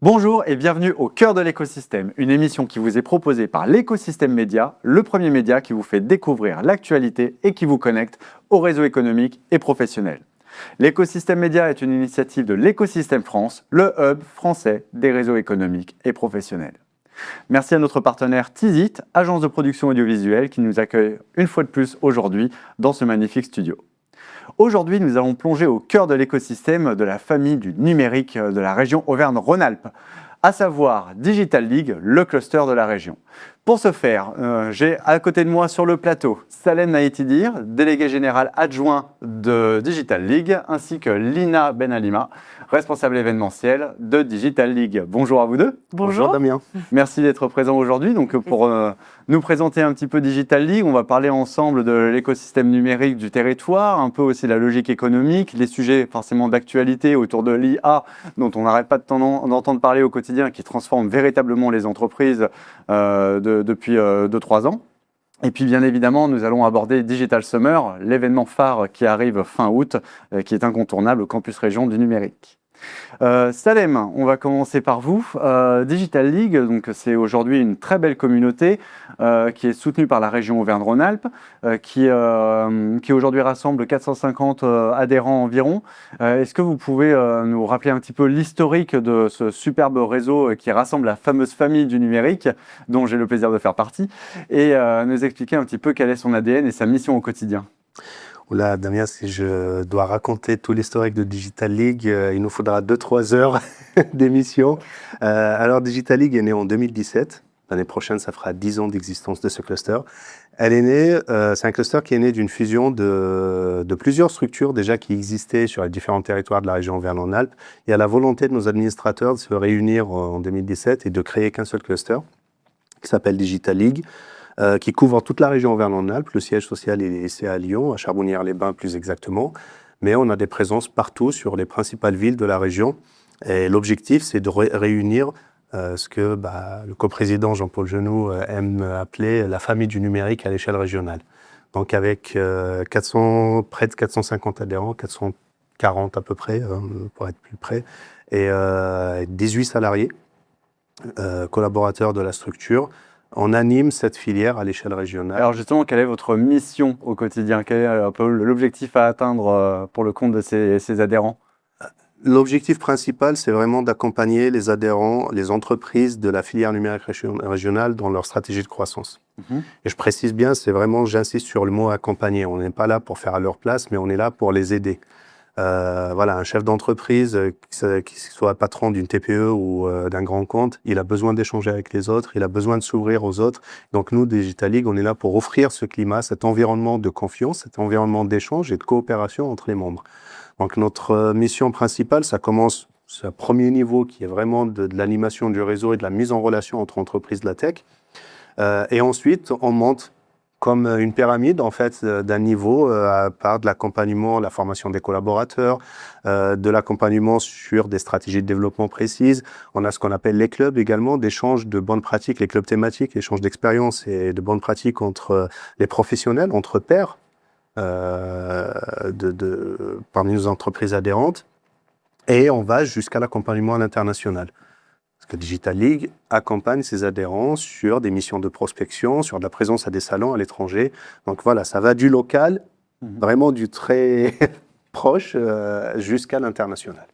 Bonjour et bienvenue au cœur de l'écosystème, une émission qui vous est proposée par l'écosystème média, le premier média qui vous fait découvrir l'actualité et qui vous connecte au réseau économique et professionnel. L'écosystème média est une initiative de l'écosystème France, le hub français des réseaux économiques et professionnels. Merci à notre partenaire Tizit, agence de production audiovisuelle, qui nous accueille une fois de plus aujourd'hui dans ce magnifique studio. Aujourd'hui, nous allons plonger au cœur de l'écosystème de la famille du numérique de la région Auvergne-Rhône-Alpes, à savoir Digital League, le cluster de la région. Pour ce faire, j'ai à côté de moi sur le plateau Salem Naïtidir, délégué général adjoint de Digital League, ainsi que Lina Benalima, responsable événementiel de Digital League. Bonjour à vous deux. Bonjour Damien. Merci d'être présent aujourd'hui. Donc, pour nous présenter un petit peu Digital League, on va parler ensemble de l'écosystème numérique du territoire, un peu aussi la logique économique, les sujets forcément d'actualité autour de l'IA dont on n'arrête pas d'entendre parler au quotidien, qui transforme véritablement les entreprises depuis 2-3 ans. Et puis bien évidemment, nous allons aborder Digital Summer, l'événement phare qui arrive fin août, qui est incontournable au campus région du numérique. Salem, on va commencer par vous. Digital League, donc c'est aujourd'hui une très belle communauté qui est soutenue par la région Auvergne-Rhône-Alpes, qui aujourd'hui rassemble 450 adhérents environ. Est-ce que vous pouvez nous rappeler un petit peu l'historique de ce superbe réseau qui rassemble la fameuse famille du numérique, dont j'ai le plaisir de faire partie, et nous expliquer un petit peu quel est son ADN et sa mission au quotidien? Oula, Damien, si je dois raconter tout l'historique de Digital League, il nous faudra 2-3 heures d'émission. Alors, Digital League est née en 2017. L'année prochaine, ça fera 10 ans d'existence de ce cluster. Elle est née, c'est un cluster qui est né d'une fusion de plusieurs structures déjà qui existaient sur les différents territoires de la région Auvergne-Rhône-Alpes. Il y a la volonté de nos administrateurs de se réunir en 2017 et de créer qu'un seul cluster qui s'appelle Digital League, qui couvre toute la région Auvergne-Rhône-Alpes. Le siège social est à Lyon, à Charbonnières-les-Bains plus exactement. Mais on a des présences partout sur les principales villes de la région. Et l'objectif, c'est de réunir ce que le coprésident Jean-Paul Genoux aime appeler la famille du numérique à l'échelle régionale. Donc avec près de 450 adhérents, 440 à peu près, pour être plus près, et 18 salariés, collaborateurs de la structure. On anime cette filière à l'échelle régionale. Alors justement, quelle est votre mission au quotidien? Quel est un peu l'objectif à atteindre pour le compte de ces adhérents? L'objectif principal, c'est vraiment d'accompagner les adhérents, les entreprises de la filière numérique régionale dans leur stratégie de croissance. Et je précise bien, j'insiste sur le mot accompagner. On n'est pas là pour faire à leur place, mais on est là pour les aider. Un chef d'entreprise, qui soit patron d'une TPE ou d'un grand compte, il a besoin d'échanger avec les autres, il a besoin de s'ouvrir aux autres. Donc nous, Digital League, on est là pour offrir ce climat, cet environnement de confiance, cet environnement d'échange et de coopération entre les membres. Donc notre mission principale, ça commence, c'est un premier niveau qui est vraiment de l'animation du réseau et de la mise en relation entre entreprises de la tech. Et ensuite, on monte comme une pyramide, en fait, d'un niveau à part de l'accompagnement, la formation des collaborateurs, de l'accompagnement sur des stratégies de développement précises. On a ce qu'on appelle les clubs également, d'échange de bonnes pratiques, les clubs thématiques, échange d'expériences et de bonnes pratiques entre les professionnels, entre pairs, parmi nos entreprises adhérentes. Et on va jusqu'à l'accompagnement à l'international. Parce que Digital League accompagne ses adhérents sur des missions de prospection, sur de la présence à des salons à l'étranger. Donc voilà, ça va du local, vraiment du très proche, jusqu'à l'international.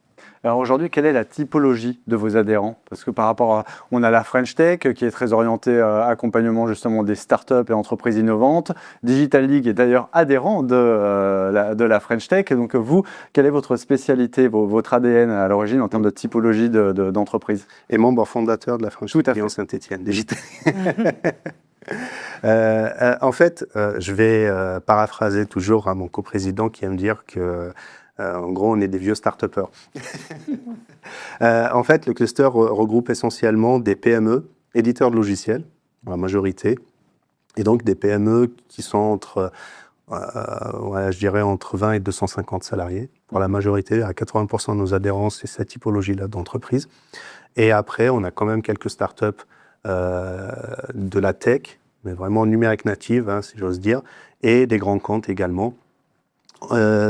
Alors aujourd'hui, quelle est la typologie de vos adhérents? Parce que par rapport à... On a la French Tech qui est très orientée accompagnement justement des startups et entreprises innovantes. Digital League est d'ailleurs adhérent de la French Tech. Donc vous, quelle est votre spécialité, votre ADN à l'origine en termes de typologie d'entreprise? Et membre fondateur de la French Tech en Saint-Étienne, Digital. En fait, je vais paraphraser toujours mon coprésident qui aime dire que en gros, on est des vieux start-upers. En fait, le cluster regroupe essentiellement des PME, éditeurs de logiciels, pour la majorité, et donc des PME qui sont entre 20 et 250 salariés. Pour la majorité, à 80% de nos adhérents, c'est cette typologie-là d'entreprise. Et après, on a quand même quelques start-up de la tech, mais vraiment numérique native, si j'ose dire, et des grands comptes également.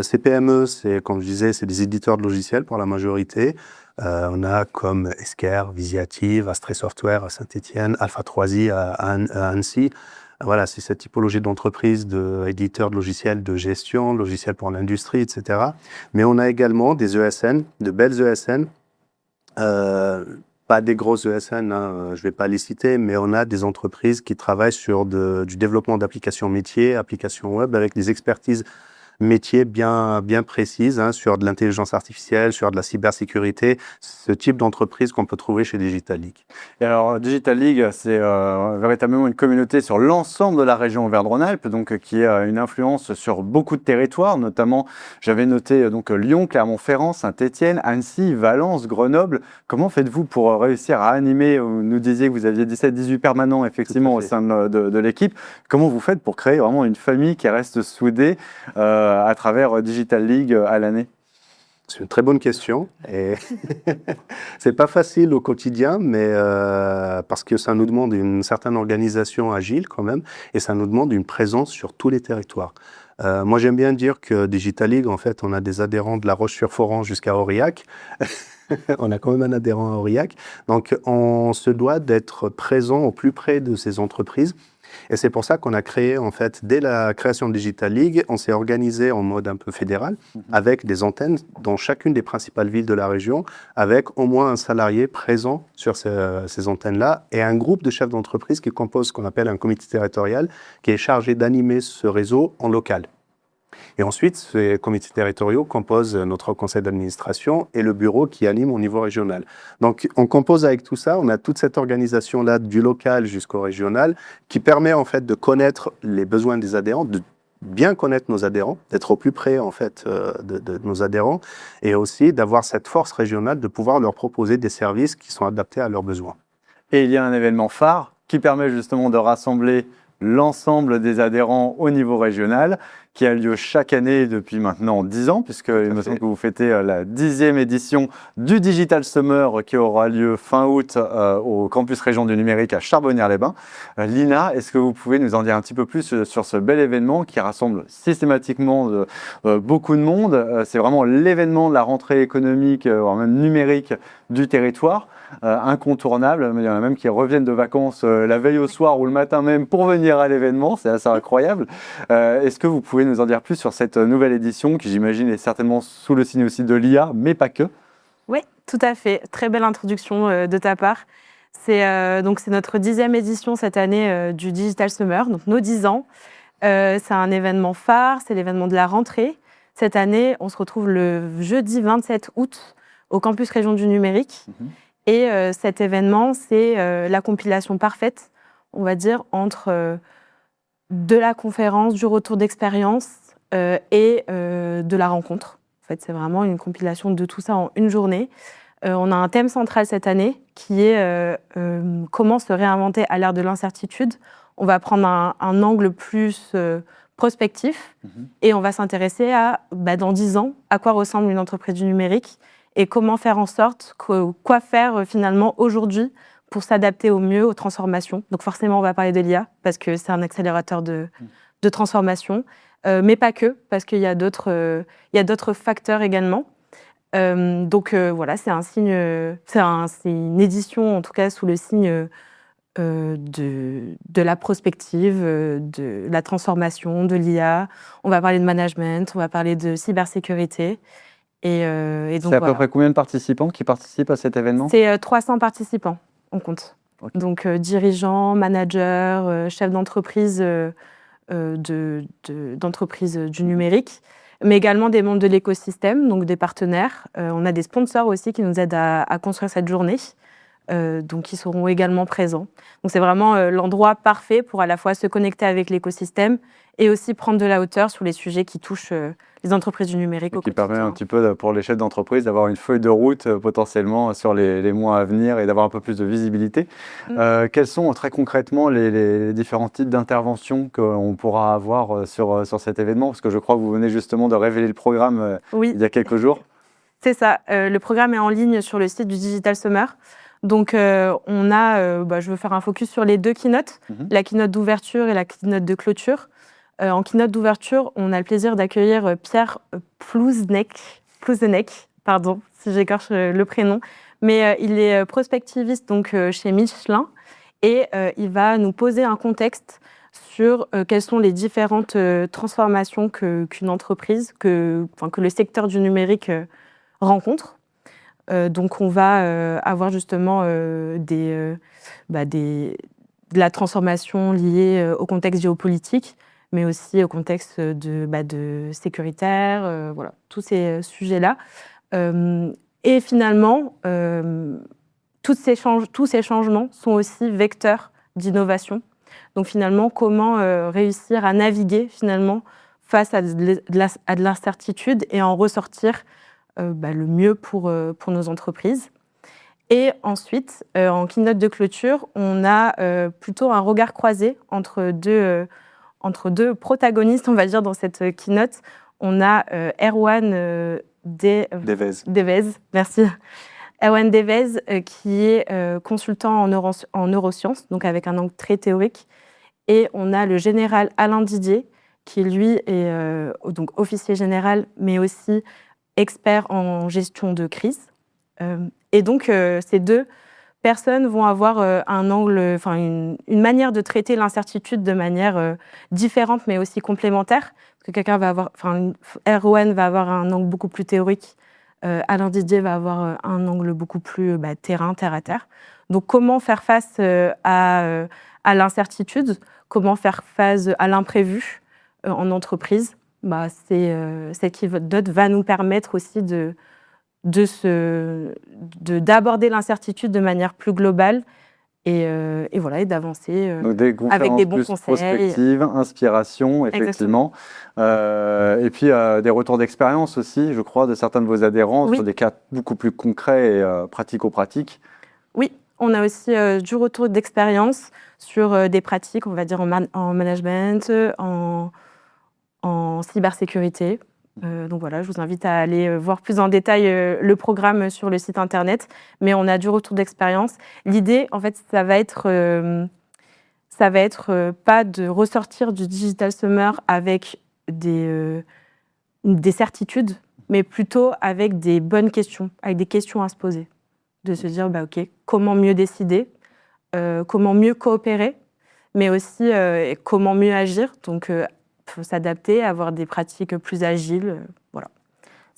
Ces PME, comme je disais, c'est des éditeurs de logiciels pour la majorité. On a comme Esker, Visiative, Astré Software à Saint-Étienne, Alpha 3i à Annecy. Voilà, c'est cette typologie d'entreprise, d'éditeurs de logiciels de gestion, logiciels pour l'industrie, etc. Mais on a également des ESN, de belles ESN, pas des grosses ESN, hein, je ne vais pas les citer, mais on a des entreprises qui travaillent sur du développement d'applications métiers, applications web, avec des expertises métiers bien précises, hein, sur de l'intelligence artificielle, sur de la cybersécurité, ce type d'entreprise qu'on peut trouver chez Digital League. Et alors, Digital League, c'est véritablement une communauté sur l'ensemble de la région Auvergne-Rhône-Alpes, donc qui a une influence sur beaucoup de territoires, notamment, j'avais noté donc Lyon, Clermont-Ferrand, Saint-Étienne, Annecy, Valence, Grenoble. Comment faites-vous pour réussir à animer, vous nous disiez que vous aviez 17-18 permanents, effectivement, au sein de l'équipe. Comment vous faites pour créer vraiment une famille qui reste soudée à travers Digital League à l'année? C'est une très bonne question et c'est pas facile au quotidien, mais parce que ça nous demande une certaine organisation agile quand même et ça nous demande une présence sur tous les territoires. Moi, j'aime bien dire que Digital League, en fait, on a des adhérents de La Roche-sur-Foron jusqu'à Aurillac. On a quand même un adhérent à Aurillac. Donc, on se doit d'être présent au plus près de ces entreprises. Et c'est pour ça qu'on a créé, en fait, dès la création de Digital League, on s'est organisé en mode un peu fédéral, avec des antennes dans chacune des principales villes de la région, avec au moins un salarié présent sur ces antennes-là, et un groupe de chefs d'entreprise qui compose ce qu'on appelle un comité territorial, qui est chargé d'animer ce réseau en local. Et ensuite, ces comités territoriaux composent notre conseil d'administration et le bureau qui anime au niveau régional. Donc, on compose avec tout ça, on a toute cette organisation-là du local jusqu'au régional qui permet en fait de connaître les besoins des adhérents, de bien connaître nos adhérents, d'être au plus près en fait de nos adhérents et aussi d'avoir cette force régionale de pouvoir leur proposer des services qui sont adaptés à leurs besoins. Et il y a un événement phare qui permet justement de rassembler l'ensemble des adhérents au niveau régional, qui a lieu chaque année depuis maintenant 10 ans, puisqu'il me semble que vous fêtez la 10e édition du Digital Summer qui aura lieu fin août au campus région du numérique à Charbonnières-les-Bains. Lina, est-ce que vous pouvez nous en dire un petit peu plus sur ce bel événement qui rassemble systématiquement beaucoup de monde? C'est vraiment l'événement de la rentrée économique, voire même numérique du territoire. Incontournable, il y en a même qui reviennent de vacances la veille au soir ou le matin même pour venir à l'événement, c'est assez incroyable. Est-ce que vous pouvez nous en dire plus sur cette nouvelle édition qui j'imagine est certainement sous le signe aussi de l'IA, mais pas que? Oui, tout à fait, très belle introduction de ta part. C'est notre 10e édition cette année du Digital Summer, donc nos 10 ans. C'est un événement phare, c'est l'événement de la rentrée. Cette année, on se retrouve le jeudi 27 août au campus région du numérique. Et cet événement, c'est la compilation parfaite, on va dire, entre de la conférence, du retour d'expérience et de la rencontre. En fait, c'est vraiment une compilation de tout ça en une journée. On a un thème central cette année qui est comment se réinventer à l'ère de l'incertitude. On va prendre un angle plus prospectif et on va s'intéresser à, dans 10 ans, à quoi ressemble une entreprise du numérique et comment faire en sorte, quoi faire finalement aujourd'hui pour s'adapter au mieux aux transformations. Donc forcément, on va parler de l'IA parce que c'est un accélérateur de transformation, mais pas que, parce qu'il y a d'autres facteurs également. Voilà, c'est une édition, en tout cas, sous le signe de la prospective, de la transformation, de l'IA. On va parler de management, on va parler de cybersécurité. Et donc, c'est à peu près combien de participants qui participent à cet événement? C'est 300 participants, on compte. Okay. Donc dirigeants, managers, chefs d'entreprise, d'entreprise du numérique, mais également des membres de l'écosystème, donc des partenaires. On a des sponsors aussi qui nous aident à construire cette journée, donc qui seront également présents. Donc c'est vraiment l'endroit parfait pour à la fois se connecter avec l'écosystème et aussi prendre de la hauteur sur les sujets qui touchent les entreprises du numérique au quotidien. Qui permet un petit peu pour les chefs d'entreprise d'avoir une feuille de route potentiellement sur les mois à venir et d'avoir un peu plus de visibilité. Quels sont très concrètement les différents types d'interventions qu'on pourra avoir sur cet événement? Parce que je crois que vous venez justement de révéler le programme il y a quelques jours. C'est ça, le programme est en ligne sur le site du Digital Summer. Donc, on a, je veux faire un focus sur les deux keynotes, la keynote d'ouverture et la keynote de clôture. En keynote d'ouverture, on a le plaisir d'accueillir Pierre Plouzenek, pardon si j'écorche le prénom, mais il est prospectiviste donc chez Michelin et il va nous poser un contexte sur quelles sont les différentes transformations qu'une entreprise, que le secteur du numérique rencontre. Donc on va avoir justement de la transformation liée au contexte géopolitique, mais aussi au contexte de sécuritaire, voilà, tous ces sujets-là. Et finalement, tous ces changements sont aussi vecteurs d'innovation. Donc finalement, comment réussir à naviguer finalement face à de l'incertitude et en ressortir le mieux pour nos entreprises. Et ensuite, en keynote de clôture, on a plutôt un regard croisé entre deux protagonistes, on va dire, dans cette keynote. On a Erwan Devez, merci. Erwan Devez, qui est consultant en neurosciences, donc avec un angle très théorique. Et on a le général Alain Didier, qui lui est donc officier général, mais aussi expert en gestion de crise. Et donc, ces deux personnes vont avoir un angle, une manière de traiter l'incertitude de manière différente, mais aussi complémentaire. Parce que Erwan va avoir un angle beaucoup plus théorique, Alain Didier va avoir un angle beaucoup plus terre à terre. Donc, comment faire face à l'incertitude, comment faire face à l'imprévu en entreprise, cette keynote va nous permettre aussi d'aborder l'incertitude de manière plus globale et d'avancer avec des bons conseils. Prospective, inspiration, effectivement. Et puis des retours d'expérience aussi, je crois, de certains de vos adhérents sur des cas beaucoup plus concrets et pratico-pratiques. Oui, on a aussi du retour d'expérience sur des pratiques, on va dire, en management, en cybersécurité. Donc voilà, je vous invite à aller voir plus en détail le programme sur le site internet, mais on a du retour d'expérience. L'idée, en fait, ça va être pas de ressortir du Digital Summer avec des certitudes, mais plutôt avec des bonnes questions, avec des questions à se poser. De se dire, OK, comment mieux décider, comment mieux coopérer, mais aussi comment mieux agir. Donc, faut s'adapter, avoir des pratiques plus agiles, voilà.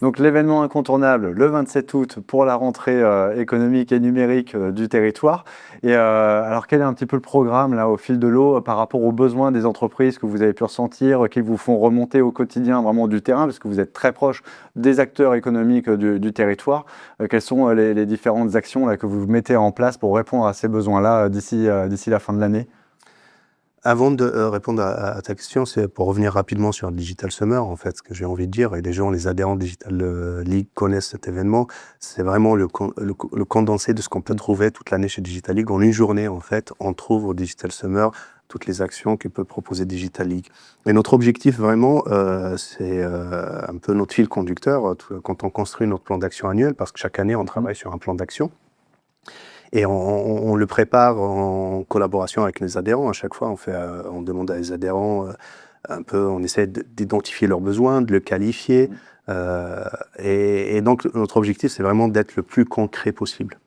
Donc l'événement incontournable le 27 août pour la rentrée économique et numérique du territoire. Et alors quel est un petit peu le programme là au fil de l'eau par rapport aux besoins des entreprises que vous avez pu ressentir, qui vous font remonter au quotidien vraiment du terrain, parce que vous êtes très proche des acteurs économiques du territoire. Quelles sont les différentes actions là, que vous mettez en place pour répondre à ces besoins-là d'ici la fin de l'année ? Avant de répondre à ta question, c'est pour revenir rapidement sur le Digital Summer, en fait, ce que j'ai envie de dire, et les adhérents Digital League connaissent cet événement, c'est vraiment le condensé de ce qu'on peut trouver toute l'année chez Digital League. En une journée, en fait, on trouve au Digital Summer toutes les actions que peut proposer Digital League. Et notre objectif, vraiment, c'est un peu notre fil conducteur quand on construit notre plan d'action annuel, parce que chaque année, on travaille sur un plan d'action. Et on le prépare en collaboration avec les adhérents. À chaque fois, on demande à les adhérents on essaie d'identifier leurs besoins, de le qualifier. Et donc, notre objectif, c'est vraiment d'être le plus concret possible.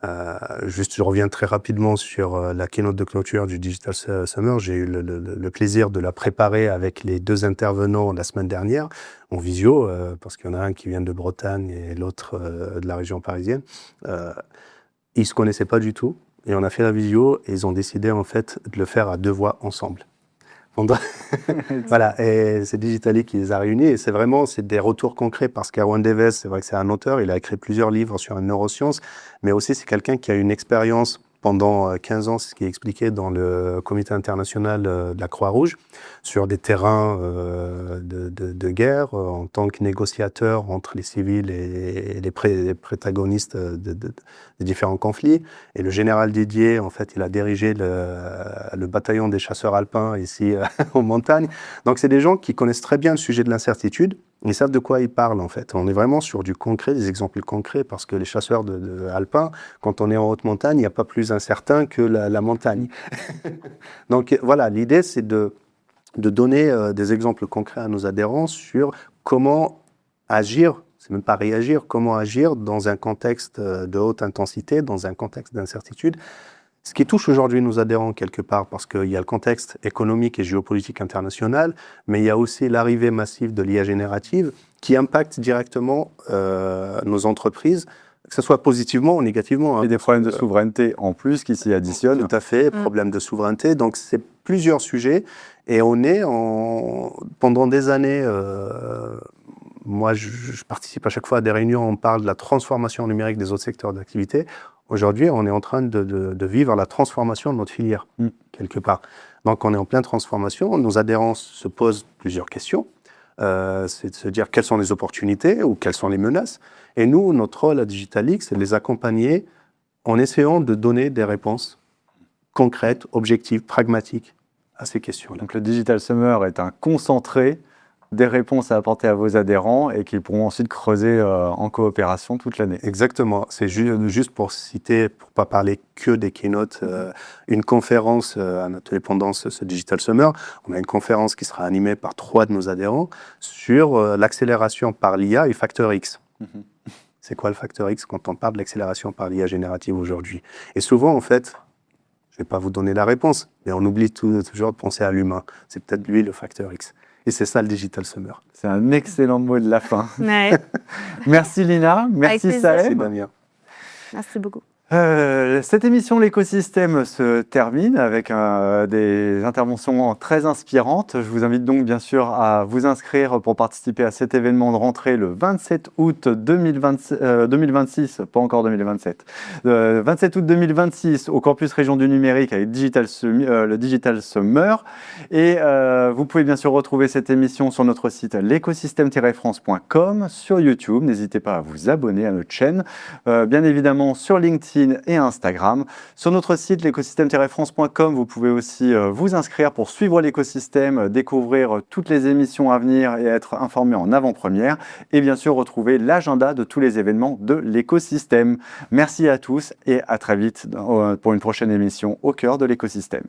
Je reviens très rapidement sur la keynote de clôture du Digital Summer. J'ai eu le plaisir de la préparer avec les deux intervenants la semaine dernière, en visio, parce qu'il y en a un qui vient de Bretagne et l'autre de la région parisienne. Ils ne se connaissaient pas du tout, et on a fait la visio, et ils ont décidé en fait de le faire à deux voix ensemble. Voilà, et c'est Digital League qui les a réunis, et c'est des retours concrets, parce qu'Erwan Devez, c'est vrai que c'est un auteur, il a écrit plusieurs livres sur la neuroscience, mais aussi c'est quelqu'un qui a une expérience pendant 15 ans, c'est ce qui est expliqué dans le comité international de la Croix-Rouge, sur des terrains de guerre, en tant que négociateur entre les civils et les protagonistes des différents conflits. Et le général Didier, en fait, il a dirigé le bataillon des chasseurs alpins ici en montagne. Donc, c'est des gens qui connaissent très bien le sujet de l'incertitude. Ils savent de quoi ils parlent, en fait. On est vraiment sur du concret, des exemples concrets, parce que les chasseurs alpins, quand on est en haute montagne, il n'y a pas plus incertain que la montagne. Donc voilà, l'idée, c'est de donner des exemples concrets à nos adhérents sur comment agir. c'est même pas réagir, comment agir dans un contexte de haute intensité, dans un contexte d'incertitude. Ce qui touche aujourd'hui nos adhérents quelque part, parce qu'il y a le contexte économique et géopolitique international, mais il y a aussi l'arrivée massive de l'IA générative qui impacte directement nos entreprises, que ce soit positivement ou négativement. Et des problèmes de souveraineté en plus qui s'y additionnent. Tout à fait, problèmes de souveraineté. Donc, c'est plusieurs sujets. Et on est pendant des années, moi, je participe à chaque fois à des réunions, on parle de la transformation numérique des autres secteurs d'activité. Aujourd'hui, on est en train de vivre la transformation de notre filière, quelque part. Donc, on est en pleine transformation. Nos adhérents se posent plusieurs questions. C'est de se dire quelles sont les opportunités ou quelles sont les menaces. Et nous, notre rôle à Digital League, c'est de les accompagner en essayant de donner des réponses concrètes, objectives, pragmatiques à ces questions-là. Donc le Digital Summer est un concentré des réponses à apporter à vos adhérents et qu'ils pourront ensuite creuser en coopération toute l'année. Exactement. C'est juste pour citer, pour ne pas parler que des keynotes, une conférence à notre dépendance, ce Digital Summer. On a une conférence qui sera animée par 3 de nos adhérents sur l'accélération par l'IA et Facteur X. C'est quoi le Facteur X quand on parle de l'accélération par l'IA générative aujourd'hui? Et souvent, en fait, je ne vais pas vous donner la réponse, mais on oublie toujours de penser à l'humain. C'est peut-être lui le Facteur X. Et c'est ça le Digital Summer. C'est un excellent mot de la fin. Ouais. Merci Lina, merci Saeb. Merci Damien. Merci beaucoup. Cette émission L'écosystème se termine avec des interventions très inspirantes. Je vous invite donc bien sûr à vous inscrire pour participer à cet événement de rentrée le 27 août 2026, pas encore 2027, 27 août 2026 au campus Région du Numérique avec le Digital Summer. Et vous pouvez bien sûr retrouver cette émission sur notre site l'écosystème-france.com, sur YouTube. N'hésitez pas à vous abonner à notre chaîne, bien évidemment sur LinkedIn et Instagram. Sur notre site l'écosystème-france.com, vous pouvez aussi vous inscrire pour suivre l'écosystème, découvrir toutes les émissions à venir et être informé en avant-première et bien sûr retrouver l'agenda de tous les événements de l'écosystème. Merci à tous et à très vite pour une prochaine émission au cœur de l'écosystème.